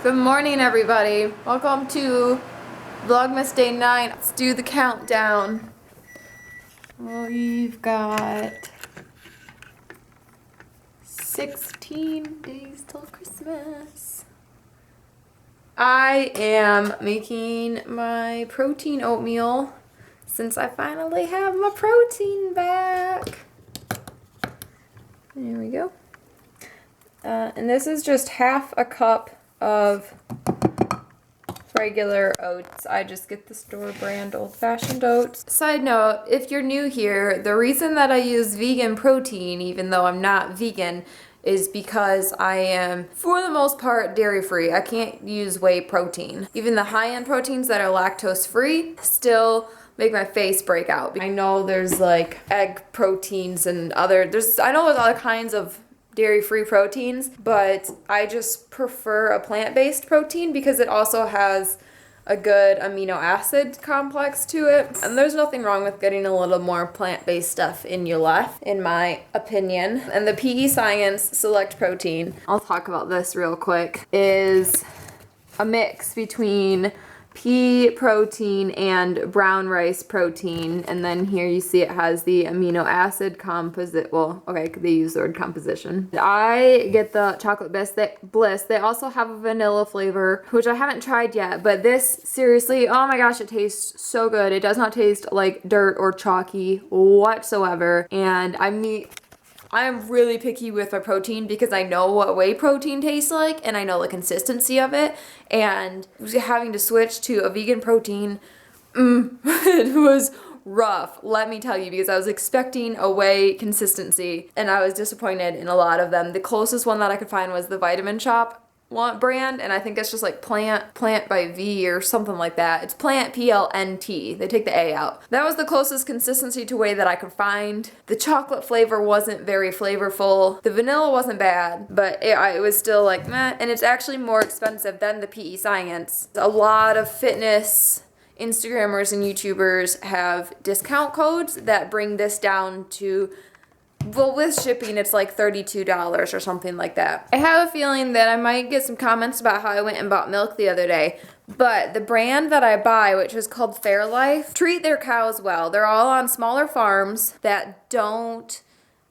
Good morning, everybody. Welcome to Vlogmas Day 9. Let's do the countdown. We've got 16 days till Christmas. I am making my protein oatmeal since I finally have my protein back. There we go. And this is just half a cup of regular oats. I just get the store brand old-fashioned oats. Side note, if you're new here, the reason that I use vegan protein, even though I'm not vegan, is because I am, for the most part, dairy-free. I can't use whey protein. Even the high-end proteins that are lactose-free still make my face break out. I know there's like egg proteins and I know there's other kinds of dairy-free proteins, but I just prefer a plant-based protein because it also has a good amino acid complex to it. And there's nothing wrong with getting a little more plant-based stuff in your life, in my opinion. And the PE Science Select Protein, I'll talk about this real quick, is a mix between pea protein and brown rice protein, and then here you see it has the amino acid composite. Well, okay, they use the word composition. I get the chocolate bliss. They also have a vanilla flavor, which I haven't tried yet, but this, seriously, oh my gosh, it tastes so good. It does not taste like dirt or chalky whatsoever, and I'm really picky with my protein because I know what whey protein tastes like and I know the consistency of it, and having to switch to a vegan protein, it was rough, let me tell you, because I was expecting a whey consistency and I was disappointed in a lot of them. The closest one that I could find was the Vitamin Shop brand, and I think it's just like plant by V or something like that. It's plant, PLNT. They take the A out. That was the closest consistency to whey that I could find. The chocolate flavor wasn't very flavorful. The vanilla wasn't bad, but it was still like meh, and it's actually more expensive than the PE Science. A lot of fitness Instagrammers and YouTubers have discount codes that bring this down to, well, with shipping, it's like $32 or something like that. I have a feeling that I might get some comments about how I went and bought milk the other day, but the brand that I buy, which is called Fairlife, treat their cows well. They're all on smaller farms that don't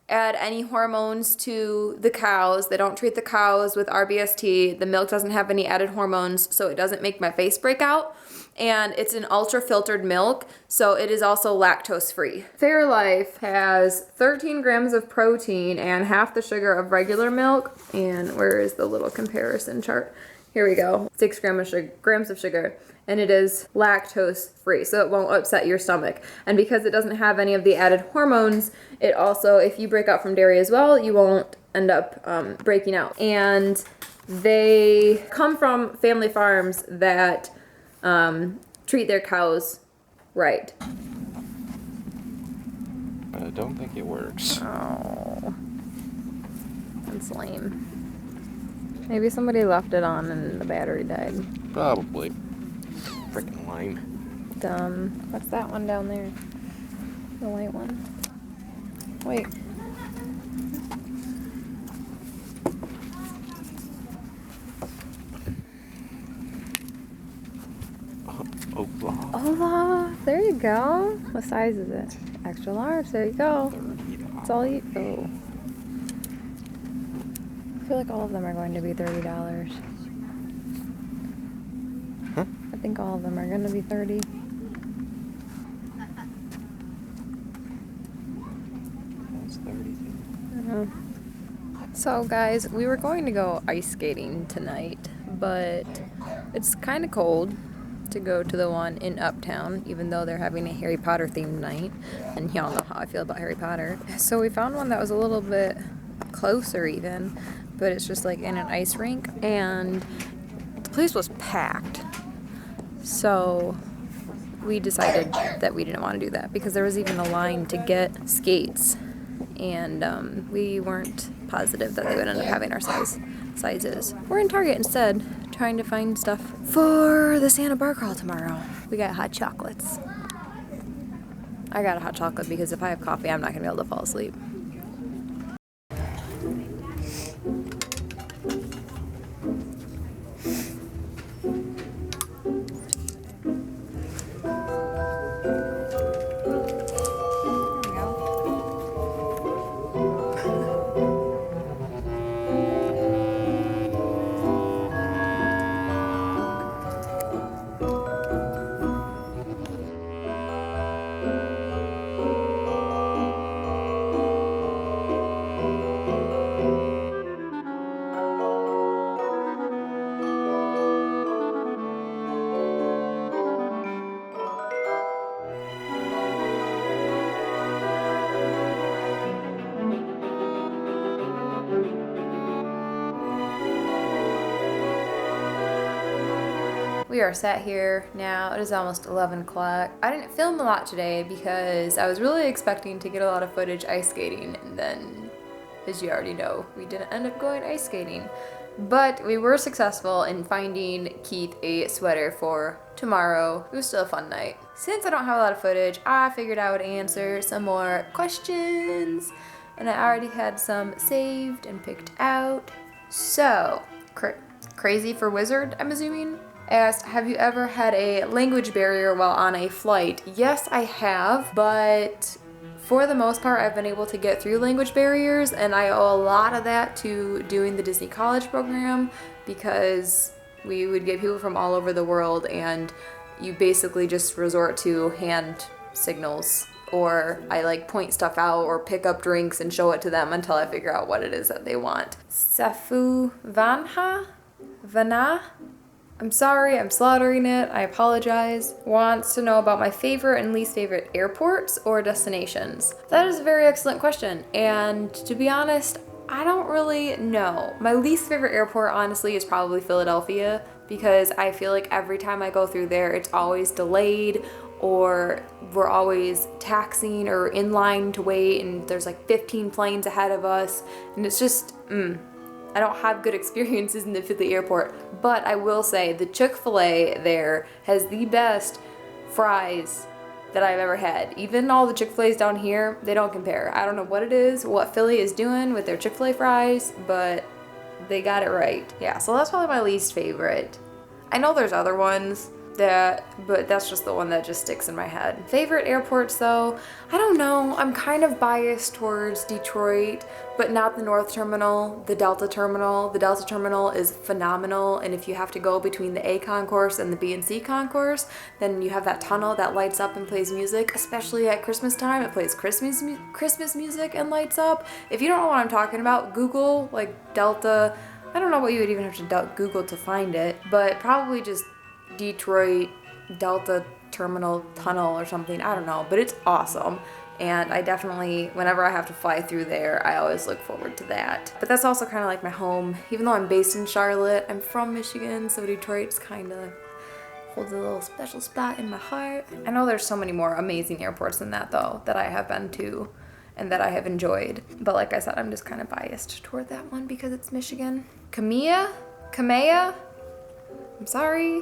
add any hormones to the cows. They don't treat the cows with RBST. The milk doesn't have any added hormones, so it doesn't make my face break out. And it's an ultra filtered milk, so it is also lactose free. Fairlife has 13 grams of protein and half the sugar of regular milk. And where is the little comparison chart? Here we go. 6 grams of sugar. And it is lactose free, so it won't upset your stomach. And because it doesn't have any of the added hormones, it also, if you break out from dairy as well, you won't end up breaking out. And they come from family farms that treat their cows right. But I don't think it works. Oh, that's lame. Maybe somebody left it on and the battery died. Probably. Freaking lame. Dumb. What's that one down there? The white one. Wait. Olaf, there you go. What size is it? Extra large, there you go. It's all you. Oh. I feel like all of them are going to be $30. Huh? I think all of them are going to be $30. That's 30. I know. So guys, we were going to go ice skating tonight, but it's kind of cold to go to the one in Uptown, even though they're having a Harry Potter themed night, and y'all know how I feel about Harry Potter. So we found one that was a little bit closer even, but it's just like in an ice rink, and the place was packed. So we decided that we didn't want to do that because there was even a line to get skates, and we weren't positive that they would end up having our sizes. We're in Target instead, trying to find stuff for the Santa bar crawl tomorrow. We got hot chocolates. I got a hot chocolate because if I have coffee, I'm not gonna be able to fall asleep. We are sat here now. It is almost 11 o'clock. I didn't film a lot today because I was really expecting to get a lot of footage ice skating, and then, as you already know, we didn't end up going ice skating. But we were successful in finding Keith a sweater for tomorrow. It was still a fun night. Since I don't have a lot of footage, I figured I would answer some more questions, and I already had some saved and picked out. So, crazy for wizard, I'm assuming? Asked, have you ever had a language barrier while on a flight? Yes, I have, but for the most part, I've been able to get through language barriers, and I owe a lot of that to doing the Disney College program, because we would get people from all over the world, and you basically just resort to hand signals, or I like point stuff out or pick up drinks and show it to them until I figure out what it is that they want. Safu Vana? I'm sorry, I'm slaughtering it, I apologize. Wants to know about my favorite and least favorite airports or destinations. That is a very excellent question, and to be honest, I don't really know. My least favorite airport, honestly, is probably Philadelphia, because I feel like every time I go through there, it's always delayed, or we're always taxiing or in line to wait, and there's like 15 planes ahead of us, and it's just, I don't have good experiences in the Philly airport, but I will say the Chick-fil-A there has the best fries that I've ever had. Even all the Chick-fil-A's down here, they don't compare. I don't know what it is, what Philly is doing with their Chick-fil-A fries, but they got it right. Yeah, so that's probably my least favorite. I know there's other ones, but that's just the one that just sticks in my head. Favorite airports though, I don't know. I'm kind of biased towards Detroit, but not the North Terminal, the Delta Terminal. The Delta Terminal is phenomenal, and if you have to go between the A concourse and the B and C concourse, then you have that tunnel that lights up and plays music, especially at Christmas time. It plays Christmas music and lights up. If you don't know what I'm talking about, Google like Delta. I don't know what you would even have to Google to find it, but probably just Detroit Delta Terminal Tunnel or something, I don't know, but it's awesome, and I definitely, whenever I have to fly through there, I always look forward to that. But that's also kind of like my home. Even though I'm based in Charlotte, I'm from Michigan, so Detroit's kind of holds a little special spot in my heart. I know there's so many more amazing airports than that though, that I have been to and that I have enjoyed, but like I said, I'm just kind of biased toward that one because it's Michigan. Kamea? I'm sorry,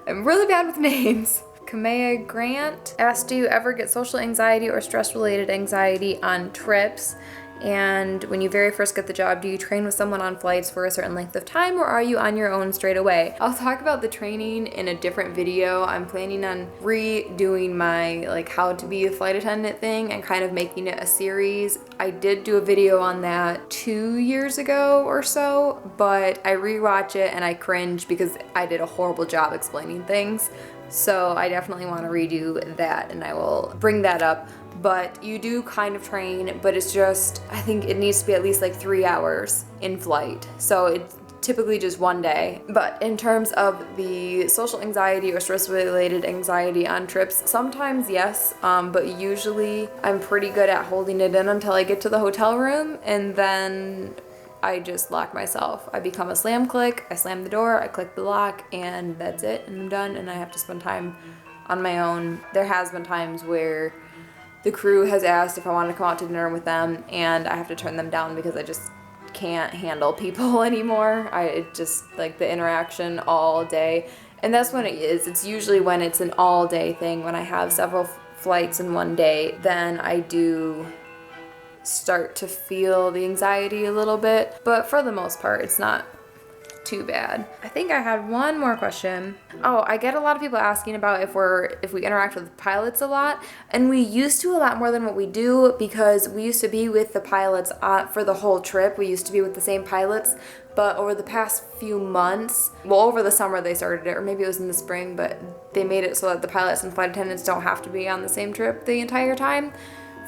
I'm really bad with names. Kamea Grant asked, do you ever get social anxiety or stress-related anxiety on trips? And when you very first get the job, do you train with someone on flights for a certain length of time, or are you on your own straight away? I'll talk about the training in a different video. I'm planning on redoing my like how to be a flight attendant thing and kind of making it a series. I did do a video on that 2 years ago or so, but I rewatch it and I cringe because I did a horrible job explaining things. So I definitely want to redo that, and I will bring that up. But you do kind of train, but it's just, I think it needs to be at least like 3 hours in flight. So it's typically just one day. But in terms of the social anxiety or stress-related anxiety on trips, sometimes yes, but usually I'm pretty good at holding it in until I get to the hotel room, and then I just lock myself. I become a slam click, I slam the door, I click the lock, and that's it, and I'm done, and I have to spend time on my own. There has been times where the crew has asked if I want to come out to dinner with them, and I have to turn them down because I just can't handle people anymore. It just, like, the interaction all day, and that's when it is. It's usually when it's an all day thing, when I have several flights in one day, then I do start to feel the anxiety a little bit, but for the most part it's not too bad. I think I had one more question. Oh, I get a lot of people asking about if we interact with pilots a lot, and we used to a lot more than what we do, because we used to be with the pilots for the whole trip. We used to be with the same pilots, but over the past few months, well, over the summer they started it, or maybe it was in the spring, but they made it so that the pilots and flight attendants don't have to be on the same trip the entire time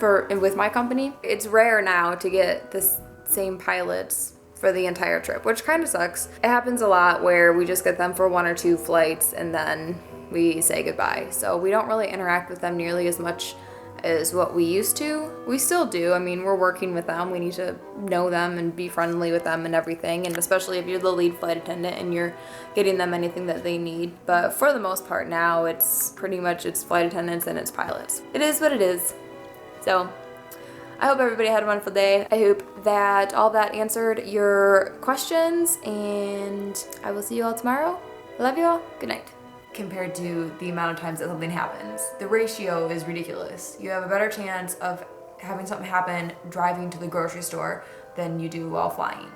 with my company. It's rare now to get the same pilots for the entire trip, which kind of sucks. It happens a lot where we just get them for 1 or 2 flights and then we say goodbye. So we don't really interact with them nearly as much as what we used to. We still do. I mean, we're working with them. We need to know them and be friendly with them and everything. And especially if you're the lead flight attendant and you're getting them anything that they need. But for the most part now, it's pretty much it's flight attendants and it's pilots. It is what it is. So I hope everybody had a wonderful day. I hope that all that answered your questions, and I will see you all tomorrow. I love you all. Good night. Compared to the amount of times that something happens, the ratio is ridiculous. You have a better chance of having something happen driving to the grocery store than you do while flying.